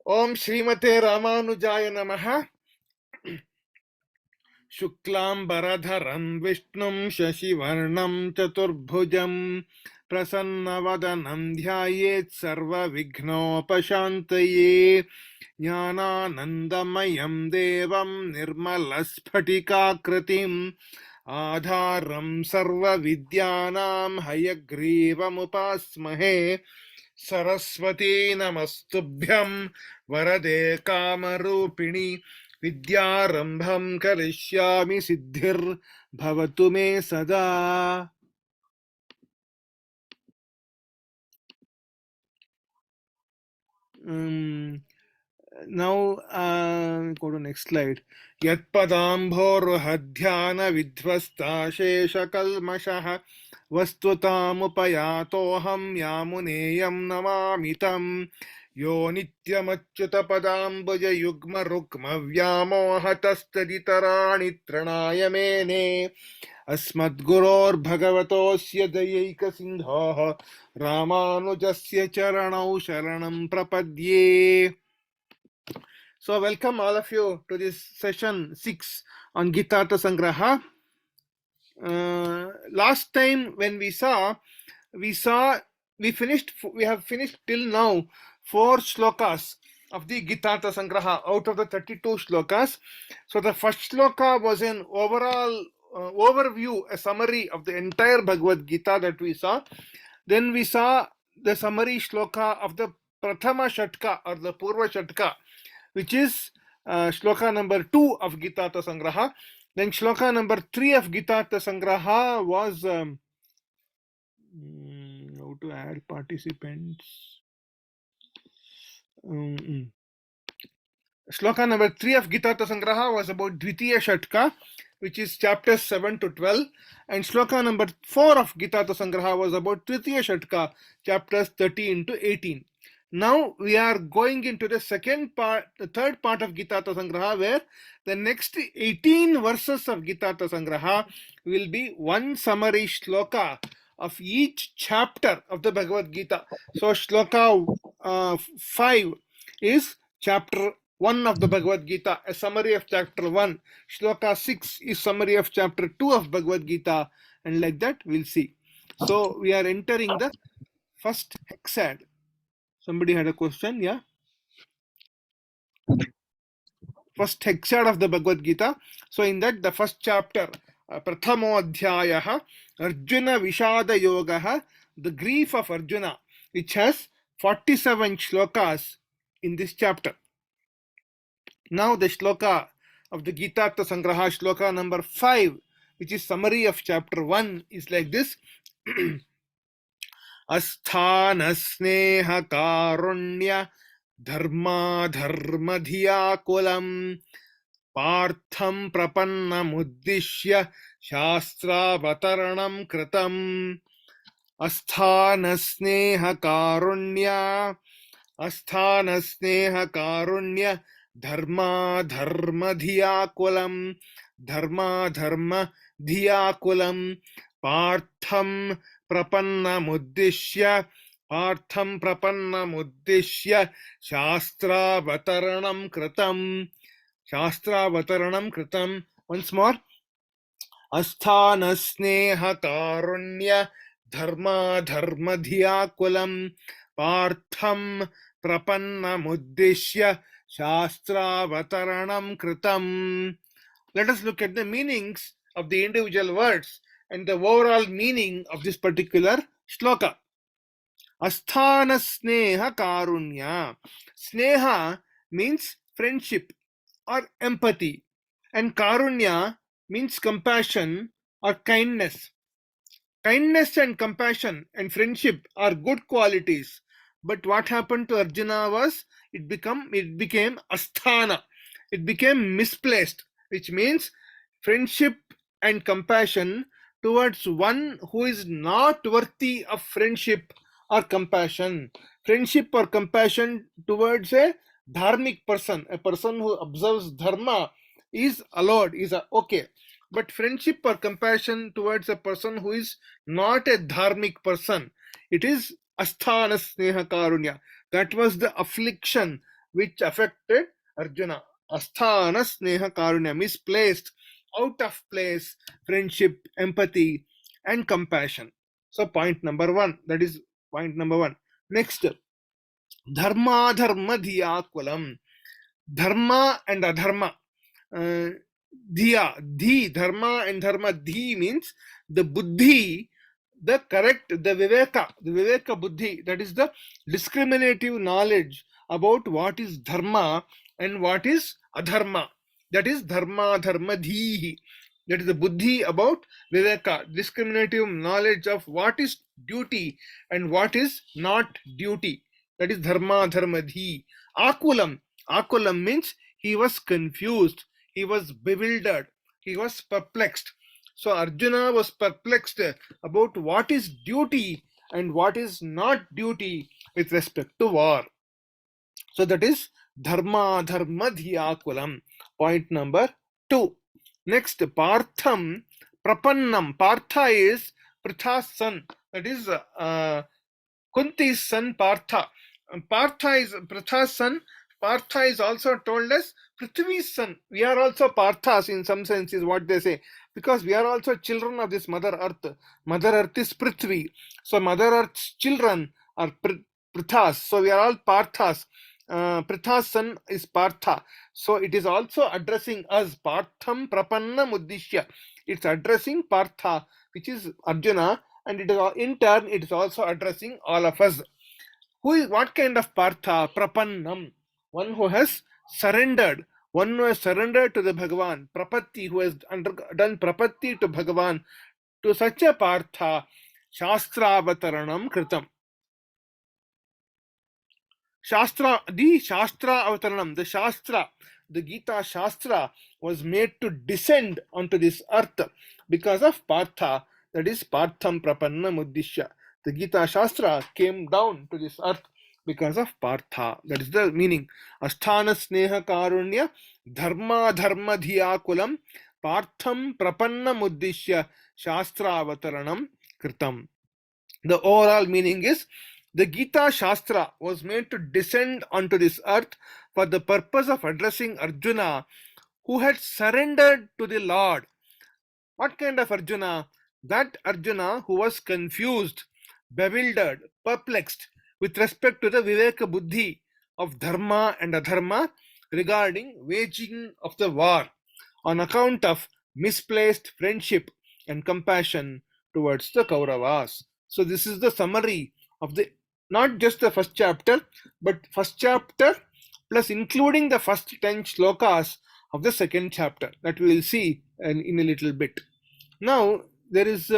Om Srimate Ramanujaya Namaha. Shuklam Baradharam Vishnum Shashivarnam Chaturbhujam Prasannavadanam Dhyayet Sarva Vighnopashantaye Jnananandamayam Devam Nirmalasphatiकाकृतिम् Adharam Sarva Vidyanam Hayagrivamupaस्महे Saraswati Namastubhyam Varade Kamarupini Vidyarambham Karishyami Siddhir Bhavatu Me Sada. Now, go to next slide. Yat padambhoruhadhyana vidhvasta shesha kalmashaha vastutamupayato yamuneyam namamitam yo nityamachyuta padambuja yugma rukma vyamohatastaditarani tranaya mene अस्मद्गुरोर् भगवतोऽस्य दयैक सिन्धोः रामानुजस्य चरणौ शरणं प्रपद्ये. So welcome all of you to this session 6 on Geetaartha Sangraha. Last time when we have finished till now 4 shlokas of the Geetaartha Sangraha out of the 32 shlokas. So the first shloka was an overall overview, a summary of the entire Bhagavad Gita that we saw. Then we saw the summary shloka of the Prathama Shatka or the Purva Shatka, which is shloka number 2 of Geetaartha Sangraha. Then shloka number 3 of Geetaartha Sangraha was how to add participants. Shloka number 3 of Geetaartha Sangraha was about Dvitiya Shatka, which is chapters 7 to 12, and shloka number 4 of Geetaartha Sangraha was about Tritiya Shatka, chapters 13 to 18. Now we are going into the third part of Geetaartha Sangraha, where the next 18 verses of Geetaartha Sangraha will be one summary shloka of each chapter of the Bhagavad Gita. So shloka 5 is chapter 1 of the Bhagavad Gita, a summary of chapter 1. Shloka 6 is summary of chapter 2 of Bhagavad Gita, and like that we'll see. So we are entering the first hexad. Somebody had a question, yeah? First hexad of the Bhagavad Gita. So in that, the first chapter, Prathamo Adhyayaha, Arjuna Vishada Yogaha, the grief of Arjuna, which has 47 shlokas in this chapter. Now the shloka of the Geetaartha Sangraha, shloka number 5, which is summary of chapter 1, is like this. Asthana sneha karunya dharma dharma dhiya kulam partham prapannam uddishya shastra vataranam kritam. Asthana sneha karunya dharma dharma dhiya kulam partham prapannam uddishya shastra vataranam kritam. Once more. Asthana sneha karunya dharma dhiya kulam partham prapannam uddishya shastra vataranam kritam. Let us look at the meanings of the individual words and the overall meaning of this particular shloka. Asthana sneha karunya. Sneha means friendship or empathy, and karunya means compassion or kindness. Kindness and compassion and friendship are good qualities, but what happened to Arjuna was it became asthana. It became misplaced, which means friendship and compassion towards one who is not worthy of friendship or compassion. Friendship or compassion towards a dharmic person, a person who observes dharma, is allowed, is okay. But friendship or compassion towards a person who is not a dharmic person, it is asthana sneha karunya. That was the affliction which affected Arjuna. Asthana sneha karunya, misplaced, out of place friendship, empathy, and compassion. So point number one, that is point number one. Next, dharma dharma dhiya kulam. Dharma and adharma. Uh, Dhiya, dhi, dharma and dharma, dhi means the buddhi, the correct, the viveka buddhi, that is the discriminative knowledge about what is dharma and what is adharma. That is dharma, dharma, dhihi. That is the buddhi about viveka, discriminative knowledge of what is duty and what is not duty. That is dharma, dharma, dhi. Akulam. Akulam means he was confused, he was bewildered, he was perplexed. So Arjuna was perplexed about what is duty and what is not duty with respect to war. So that is dharma dharma dhiyakulam. Point number 2. Next, Partham Prapannam. Partha is Pritha's son. That is Kunti's son Partha. Partha is Pritha's son. Partha is also told as Prithvi's son. We are also Parthas in some sense, is what they say, because we are also children of this Mother Earth. Mother Earth is Prithvi. So Mother Earth's children are Prithas. So we are all Parthas. Pritha's son is Partha. So it is also addressing us. Partham Prapanna Muddishya. It's addressing Partha, which is Arjuna, and it is in turn it is also addressing all of us. Who is what kind of Partha? Prapannam. One who has surrendered. One who has surrendered to the Bhagavan. Prapatti, who has done Prapatti to Bhagavan. To such a Partha, Shastravattaranam Kritam. The Shastra Avataranam, the Shastra, the Gita Shastra was made to descend onto this earth because of Partha, that is Partham Prapanna Muddishya. The Gita Shastra came down to this earth because of Partha. That is the meaning. Asthana Sneha Karunya Dharma Dharma Dhiyakulam Partham Prapanna Muddishya Shastra Avataranam Kritam. The overall meaning is the Gita Shastra was made to descend onto this earth for the purpose of addressing Arjuna, who had surrendered to the Lord. What kind of Arjuna? That Arjuna who was confused, bewildered, perplexed with respect to the Viveka Buddhi of Dharma and Adharma regarding waging of the war on account of misplaced friendship and compassion towards the Kauravas. So this is the summary of the not just the first chapter, but first chapter plus including the first 10 shlokas of the second chapter that we will see in a little bit. Now there is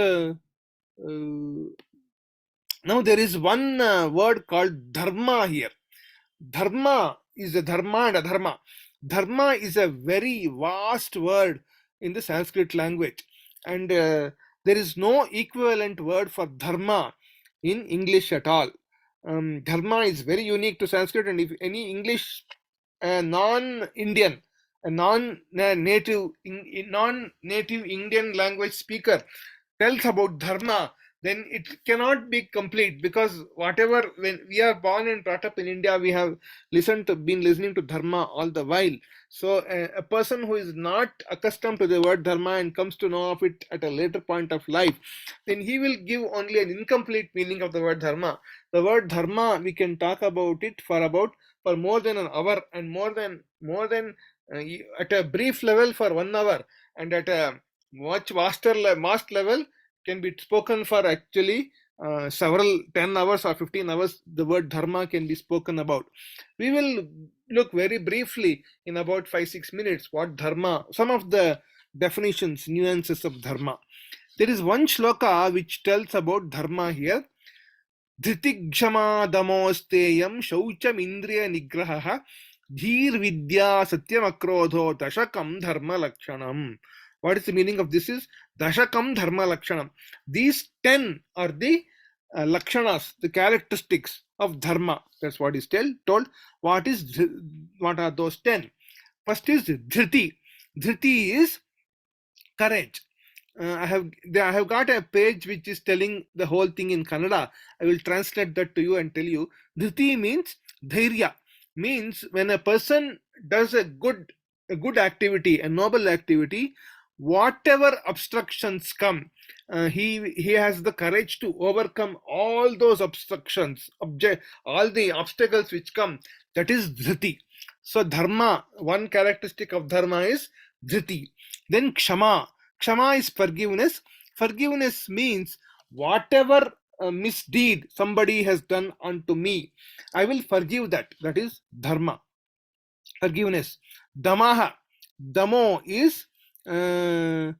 one word called dharma here. Dharma is a dharma and adharma. Dharma is a very vast word in the Sanskrit language, and there is no equivalent word for dharma in English at all. Dharma is very unique to Sanskrit, and if any English non-Indian, a non-native Indian language speaker tells about dharma, then it cannot be complete, because whatever, when we are born and brought up in India, we have been listening to dharma all the while. So a person who is not accustomed to the word dharma and comes to know of it at a later point of life, then he will give only an incomplete meaning of the word dharma. The word dharma, we can talk about it for more than an hour, and more than at a brief level for 1 hour, and at a much vast level can be spoken for actually several 10 hours or 15 hours. The word dharma can be spoken about. We will look very briefly in about 5-6 minutes what dharma, some of the definitions, nuances of dharma. There is one shloka which tells about dharma here. Dhritigshama damosteyam shaucham indriya nigraha dhir vidya satyam akrodho dashakam dharma lakshanam. What is the meaning of this is dashakam dharma lakshanam. These 10 are the lakshanas, the characteristics of dharma. That's what is told. What are those 10? First is dhriti. Dhriti is courage. I have got a page which is telling the whole thing in Kannada. I will translate that to you and tell you. Dhriti means dhairya. means when a person does a good activity, a noble activity, whatever obstructions come, he has the courage to overcome all those obstructions, all the obstacles which come. That is dhriti. So dharma, one characteristic of dharma is dhriti. Then kshama. Kshama is forgiveness. Forgiveness means whatever misdeed somebody has done unto me, I will forgive that. That is dharma, forgiveness. Damaha. Damo is Dama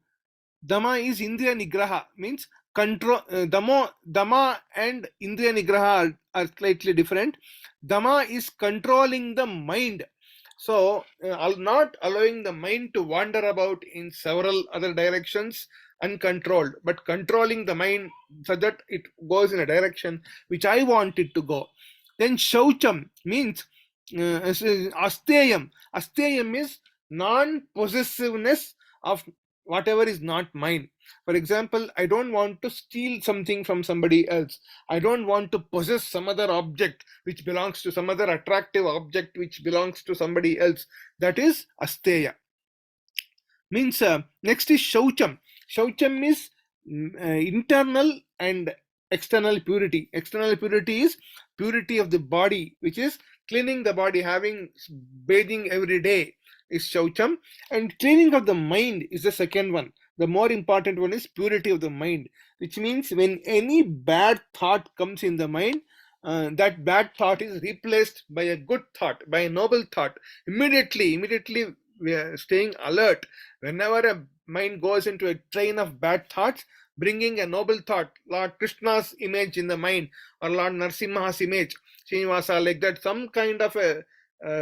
is Indriya Nigraha, means control. Dama and Indriya Nigraha are slightly different. Dama is controlling the mind. So, not allowing the mind to wander about in several other directions uncontrolled, but controlling the mind so that it goes in a direction which I want it to go. Then Shaucham means Asteyam. Asteyam is non-possessiveness of whatever is not mine. For example, I don't want to steal something from somebody else. I don't want to possess some other object which belongs to some other attractive object which belongs to somebody else. That is asteya. Means next is shaucham. Shaucham is internal and external purity. External purity is purity of the body, which is cleaning the body, having bathing every day is shaucham, and cleaning of the mind is the second one. The more important one is purity of the mind, which means when any bad thought comes in the mind, that bad thought is replaced by a good thought, by a noble thought. Immediately we are staying alert. Whenever a mind goes into a train of bad thoughts, bringing a noble thought, Lord Krishna's image in the mind, or Lord Narsimha's image, Srinivasa, like that, some kind of a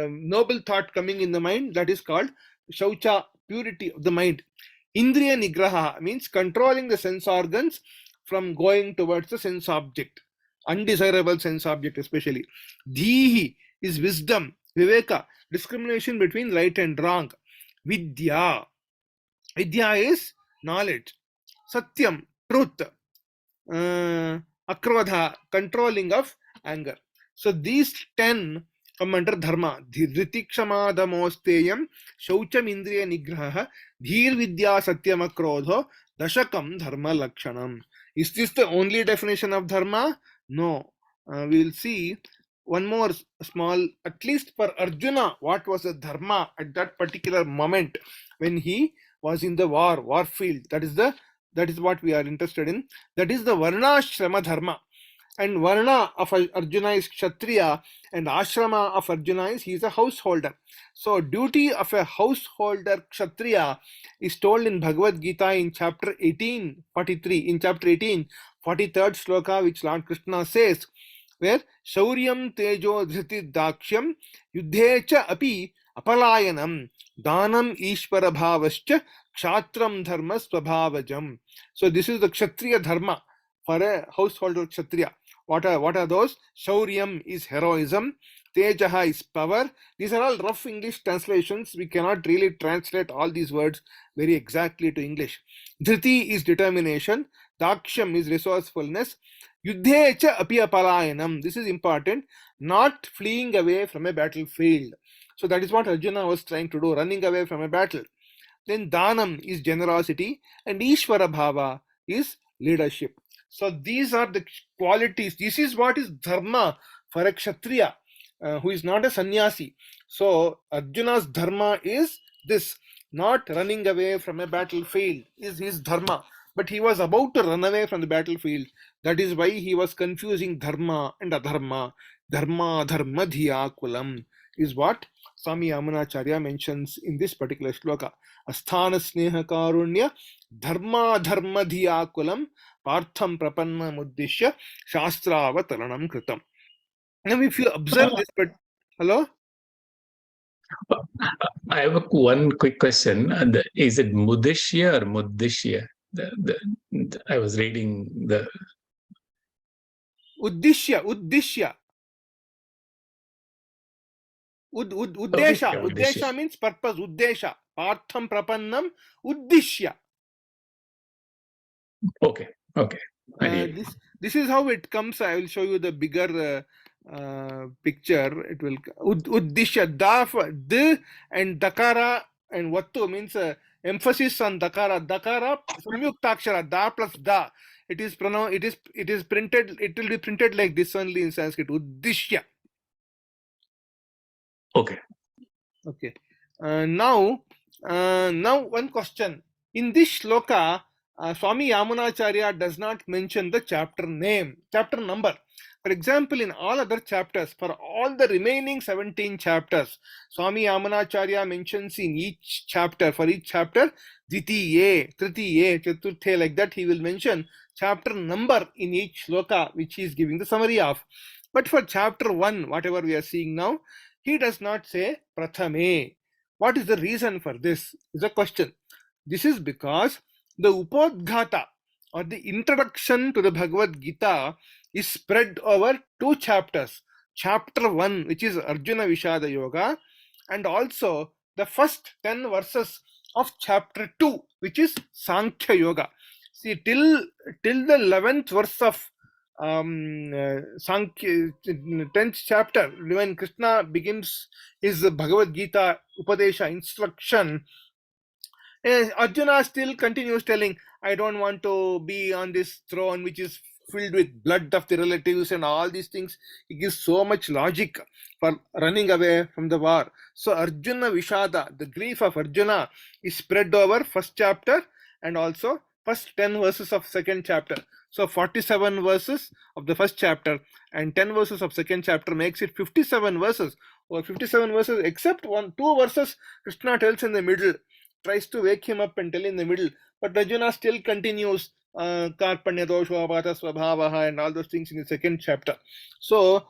noble thought coming in the mind, that is called Shaucha, purity of the mind. Indriya Nigraha means controlling the sense organs from going towards the sense object, undesirable sense object especially. Dhihi is wisdom, Viveka, discrimination between right and wrong. Vidya, Vidya is knowledge. Satyam, truth. Akrodha, controlling of anger. So these 10 come under dharma. Dhritikshama shaucham indriya nigraha, dhir vidya satyam akrodho, dashakam dharma lakshanam. Is this the only definition of dharma? No. We'll see one more small, at least for Arjuna, what was the dharma at that particular moment when he was in the war field. That is what we are interested in. That is the Varnashrama Dharma. And Varna of Arjuna is Kshatriya, and Ashrama of Arjuna is he is a householder. So duty of a householder Kshatriya is told in Bhagavad Geeta in chapter 18:43. In chapter 18, 43rd sloka, which Lord Krishna says, where Shauryam Tejo Dhriti Dakshyam Yuddhe cha api apalayanam Danam Ishvara Bhavascha Kshatram Dharma Swabhavajam. So this is the Kshatriya Dharma for a householder Kshatriya. What are those? Shauryam is heroism. Tejaha is power. These are all rough English translations. We cannot really translate all these words very exactly to English. Dhriti is determination. Dakshyam is resourcefulness. Yuddhe cha api apalayanam. This is important. Not fleeing away from a battlefield. So that is what Arjuna was trying to do, running away from a battle. Then Danam is generosity, and Ishvara Bhava is leadership. So these are the qualities. This is what is dharma for a Kshatriya who is not a sannyasi. So Arjuna's dharma is this, not running away from a battlefield is his dharma. But he was about to run away from the battlefield. That is why he was confusing dharma and adharma. Dharma dharma dhiya kulam is what Swami Yamunacharya mentions in this particular shloka. Asthana sneha karunya dharma dharma dhiya kulam partham prapanna muddishya shastravatanam kritam. Now if you observe this, but hello? I have one quick question. Is it Mudishya or Muddishya? I was reading the Uddishya. Uddesha. Uddesha means purpose. Uddesha. Partham prapannam uddishya. Okay. This is how it comes. I will show you the bigger picture. It will uddishya, da for d, and dakara and vattu means emphasis on dakara. Dakara samyuktakshara, da plus da. It is pronounced. It is printed. It will be printed like this only in Sanskrit. Uddishya. Okay. Okay. Now one question. In this shloka, Swami Yamunacharya does not mention the chapter name, chapter number. For example, in all other chapters, for all the remaining 17 chapters, Swami Yamunacharya mentions in each chapter, for each chapter, Ditiye, Tritiye, Chaturthe, like that, he will mention chapter number in each shloka, which he is giving the summary of. But for chapter 1, whatever we are seeing now, he does not say Prathame. What is the reason for this? Is a question. This is because the Upodghata, or the introduction to the Bhagavad Gita, is spread over 2 chapters. Chapter 1, which is Arjuna Vishada Yoga, and also the first 10 verses of chapter 2, which is Sankhya Yoga. See, till the 11th verse of Sankhya, 10th chapter, when Krishna begins his Bhagavad Gita Upadesha instruction, Arjuna still continues telling, I don't want to be on this throne which is filled with blood of the relatives and all these things. He gives so much logic for running away from the war. So Arjuna Vishada, the grief of Arjuna, is spread over first chapter and also first 10 verses of second chapter. So 47 verses of the first chapter and 10 verses of second chapter makes it 57 verses, or 57 verses except 2 verses Krishna tells in the middle, tries to wake him up and tell in the middle, but Arjuna still continues Karpanya dosho avata svabhavaha and all those things in the second chapter. So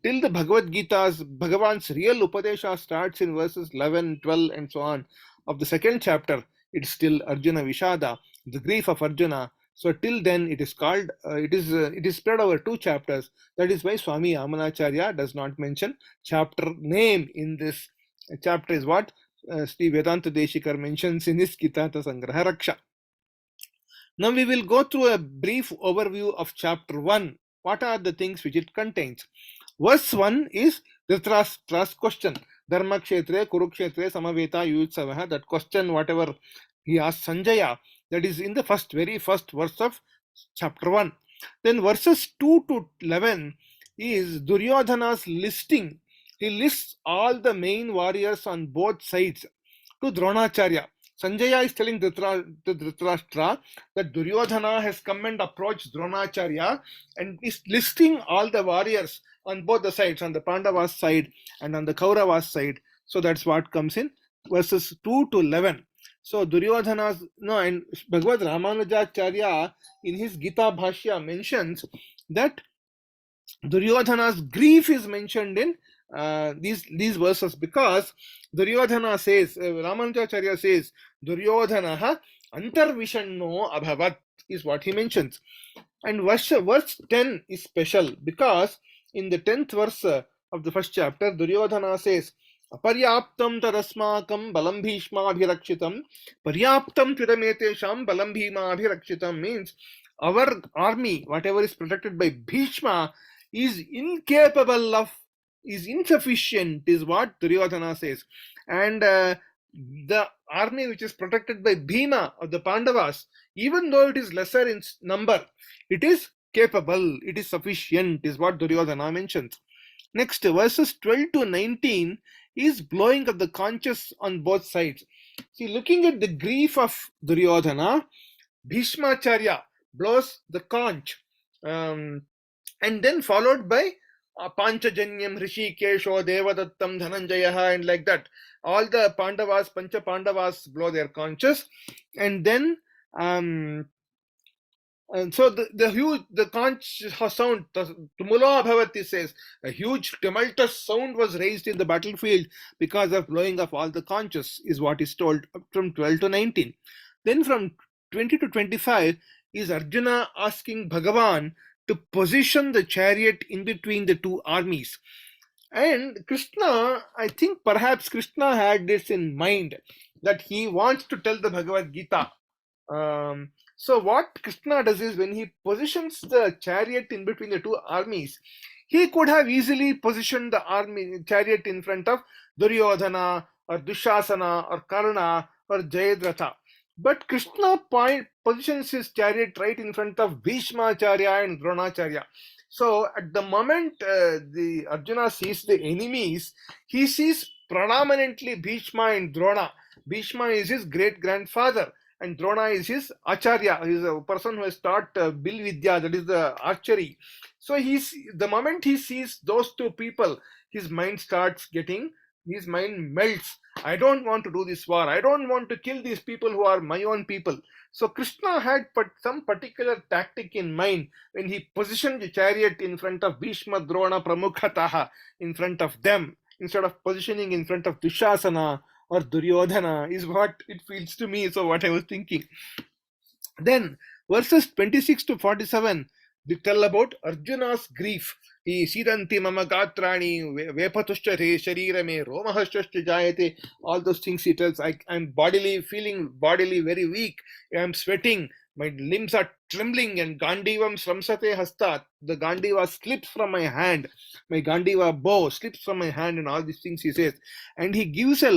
till the Bhagavad Gita's Bhagavan's real Upadesha starts in verses 11, 12 and so on of the second chapter, it's still Arjuna Vishada, the grief of Arjuna. So till then it is called, it is spread over 2 chapters. That is why Swami Yamunacharya does not mention chapter name in this chapter, is what Sri Vedanta Deshikar mentions in his Geetaartha Sangraha Raksha. Now we will go through a brief overview of chapter 1. What are the things which it contains? Verse 1 is Dhritarashtra's question. Dharma kshetre, Kurukshetre, Samaveta, Yuyutsavaha. That question, whatever he asked Sanjaya, that is in the very first verse of chapter 1. Then verses 2 to 11 is Duryodhana's listing. He lists all the main warriors on both sides to Dronacharya. Sanjaya is telling Dhritarashtra that Duryodhana has come and approached Dronacharya and is listing all the warriors on both the sides, on the Pandavas side and on the Kauravas side. So that's what comes in verses 2 to 11. So Duryodhana's, and Bhagavad Ramanujacharya in his Gita Bhashya mentions that Duryodhana's grief is mentioned in these verses, because Duryodhana says, Ramanujacharya says, Duryodhanaha antarvishanno abhavat is what he mentions. And verse 10 is special because in the 10th verse of the first chapter, Duryodhana says, Aparyaptam tadasmakam balam bhishma abhirakshitam, paryaptam tvidametesham balam bhima abhirakshitam means our army, whatever is protected by Bhishma, is incapable of, is insufficient, is what Duryodhana says. And the army which is protected by Bhima of the Pandavas, even though it is lesser in number, it is capable, it is sufficient, is what Duryodhana mentions. Next, verses 12 to 19 is blowing of the conches on both sides. See, looking at the grief of Duryodhana, Bhishmacharya blows the conch, and then followed by Panchajanyam, Hrishikesho, Devadattam, Dhananjayaha, and like that. All the Pandavas, Pancha Pandavas blow their conches, and then so the conch sound, Tumulo Bhavati says, a huge tumultuous sound was raised in the battlefield because of blowing of all the conches, is what is told from 12 to 19. Then from 20 to 25 is Arjuna asking Bhagavan to position the chariot in between the 2 armies. And Krishna, I think perhaps Krishna had this in mind, that he wants to tell the Bhagavad Gita. So what Krishna does is, when he positions the chariot in between the 2 armies, He could have easily positioned the army chariot in front of Duryodhana or Dushasana or Karna or Jayadratha. But Krishna positions his chariot right in front of Bhishmacharya and Dronacharya. So at the moment the Arjuna sees the enemies, he sees predominantly Bhishma and Drona. Bhishma is his great grandfather, and Drona is his acharya. He is a person who has taught Bil Vidya, that is the archery. So the moment he sees those two people, his mind melts. I don't want to do this war. I don't want to kill these people who are my own people. So Krishna had some particular tactic in mind when he positioned the chariot in front of Bhishma, Drona, Pramukhataha, in front of them, instead of positioning in front of Dushasana or Duryodhana, is what it feels to me. So what I was thinking. Then verses 26 to 47, they tell about Arjuna's grief. He sidanti mama gatrani vepatuscha sharira me romahashcha jayate. All those things he tells. I'm feeling bodily very weak. I'm sweating. My limbs are trembling, and Gandivam Sramsate Hasta. The Gandiva slips from my hand. My Gandiva bow slips from my hand, and all these things he says. And he gives a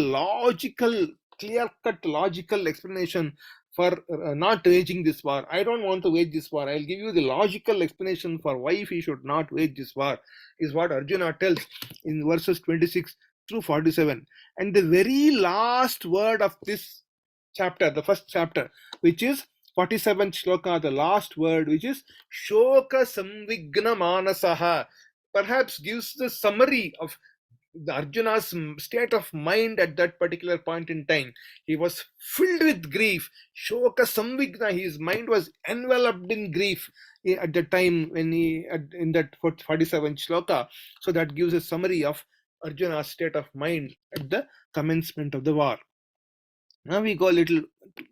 clear-cut logical explanation for not waging this war. I don't want to wage this war. I'll give you the logical explanation for why he should not wage this war, is what Arjuna tells in verses 26 through 47. And the very last word of this chapter, the first chapter, which is 47th shloka, the last word, which is Shoka Samvigna Manasaha, perhaps gives the summary of the Arjuna's state of mind at that particular point in time. He was filled with grief. Shoka Samvigna, his mind was enveloped in grief at the time when in that 47th shloka. So that gives a summary of Arjuna's state of mind at the commencement of the war. Now we go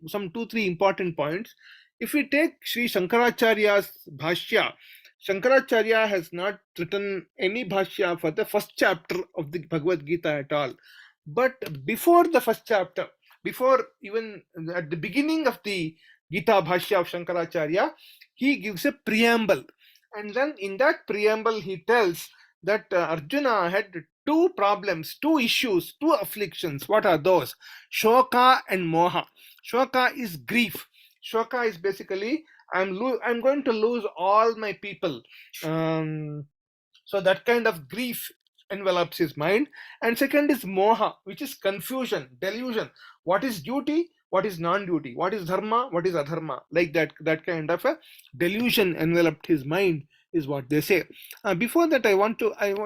some 2-3 important points. If we take Sri Shankaracharya's Bhashya, Shankaracharya has not written any Bhashya for the first chapter of the Bhagavad Gita at all. But before the first chapter, before even at the beginning of the Gita Bhashya of Shankaracharya, he gives a preamble. And then in that preamble, he tells that Arjuna had two problems, two issues, two afflictions. What are those? Shoka and Moha. Shoka is grief. Shoka is basically, I'm going to lose all my people. So that kind of grief envelops his mind. And second is Moha, which is confusion, delusion. What is duty? What is non-duty? What is dharma? What is adharma? Like that kind of a delusion enveloped his mind, is what they say. Before that, I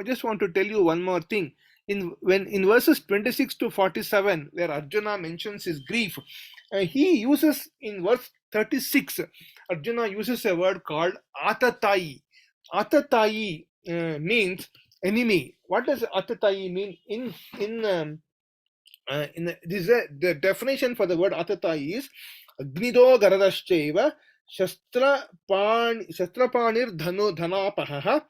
just want to tell you one more thing. In verses 26 to 47, where Arjuna mentions his grief, he uses in verse 36, Arjuna uses a word called Atatai. Atatai means enemy. What does Atatai mean? The definition for the word Atatai is Agnido Garadashchaiva Shastrapanir Dhanapaha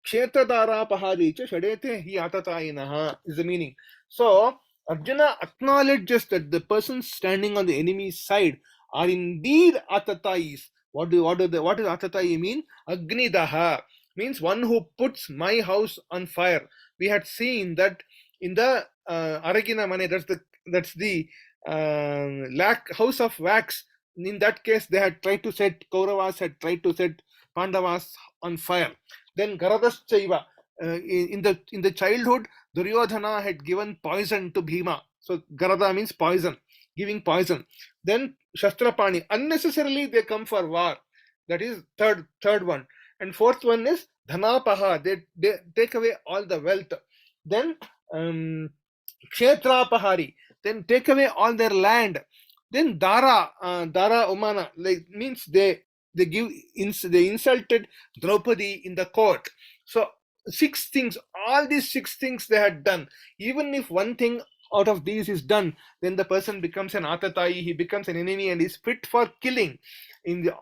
Kshetradharapaharicha Shadete Hi Atatayinaha is the meaning. So Arjuna acknowledges that the persons standing on the enemy's side are indeed Atatais. What does Atatai mean? Agnidaha means one who puts my house on fire. We had seen that in the Aragina Mane, that's the house of wax. In that case, Kauravas had tried to set Pandavas on fire. Then Garadaschaiva, in the childhood, Duryodhana had given poison to Bhima. So Garada means poison, giving poison. Then Shastrapani, unnecessarily they come for war. That is third one. And fourth one is Dhanapaha, they take away all the wealth. Then Kshetrapahari, then take away all their land. Then Dara Umana, like means they insulted Draupadi in the court. So 6 things, all these 6 things they had done. Even if one thing out of these is done, then the person becomes an Atatai, he becomes an enemy and is fit for killing.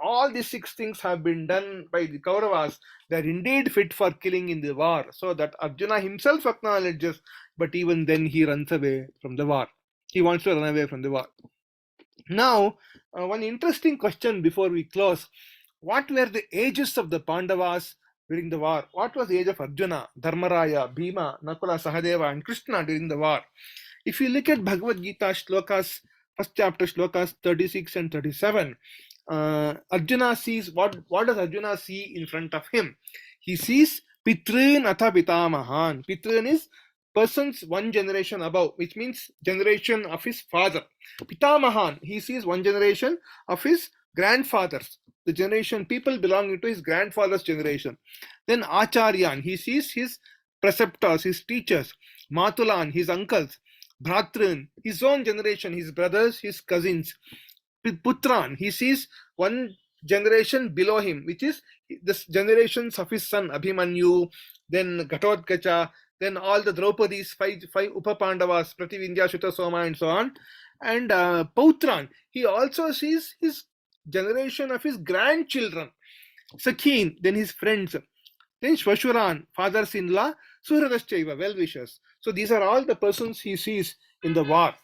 All these 6 things have been done by the Kauravas. They are indeed fit for killing in the war. So that Arjuna himself acknowledges, but even then he runs away from the war. He wants to run away from the war. Now, one interesting question before we close. What were the ages of the Pandavas during the war? What was the age of Arjuna, Dharmaraya, Bhima, Nakula, Sahadeva, and Krishna during the war? If you look at Bhagavad Gita shlokas, first chapter shlokas 36 and 37, Arjuna sees what does Arjuna see in front of him? He sees Pitrun Atha Pitamahan. Pitrun is persons one generation above, which means generation of his father. Pitamahan, he sees one generation of his grandfathers, the generation people belonging to his grandfather's generation. Then Acharyan, he sees his preceptors, his teachers. Matulan, his uncles. Bhratran, his own generation, his brothers, his cousins. Putran, he sees one generation below him, which is the generations of his son Abhimanyu, then Ghatotkacha, then all the Draupadis, five Upapandavas, Prativindya, Shuta, Soma, and so on. And Pautran, he also sees his generation of his grandchildren. Sakhin, then his friends. Then Shvashuran, fathers-in-law, Suhradashchaiva, well-wishers. So these are all the persons he sees in the war.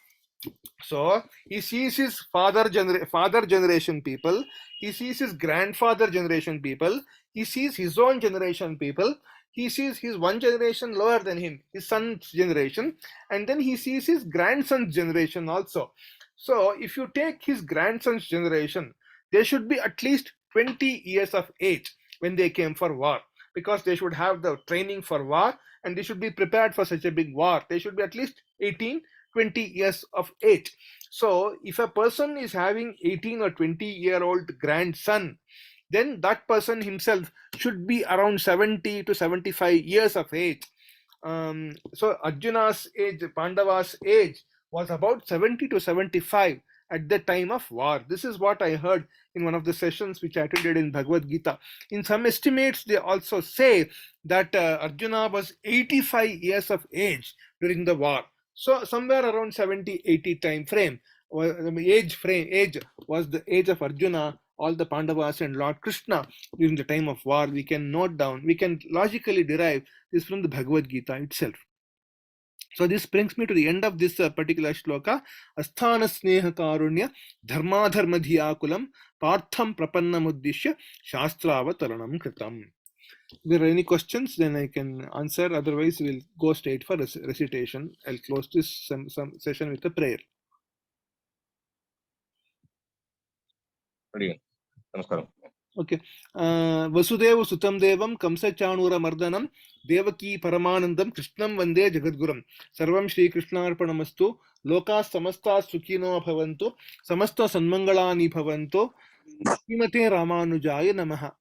So he sees his father generation people, he sees his grandfather generation people, he sees his own generation people, he sees his one generation lower than him, his son's generation, and then he sees his grandson's generation also. So if you take his grandson's generation, they should be at least 20 years of age when they came for war, because they should have the training for war and they should be prepared for such a big war. They should be at least 18, 20 years of age. So if a person is having 18 or 20-year-old grandson, then that person himself should be around 70 to 75 years of age. So Arjuna's age, Pandava's age was about 70 to 75 at the time of war. This is what I heard in one of the sessions which I attended in Bhagavad Gita. In some estimates, they also say that Arjuna was 85 years of age during the war. So somewhere around 70-80 time frame, age was the age of Arjuna, all the Pandavas and Lord Krishna during the time of war. We can note down, we can logically derive this from the Bhagavad Gita itself. So this brings me to the end of this particular shloka. Asthana sneha karunya dharmadharma dhiyakulam partham prapannamuddishya shastravataranam kritam. If there are any questions, then I can answer. Otherwise, we'll go straight for recitation. I'll close this some session with a prayer. Namaskaram. Okay. Vasudeva sutam devam kamsa chanura mardanam devaki paramanandam krishnam vande jagadguram sarvam shri krishnarpanamastu lokas samastas sukhino bhavantu samasta sanmangalani bhavantu Srimate Ramanujaya Namaha.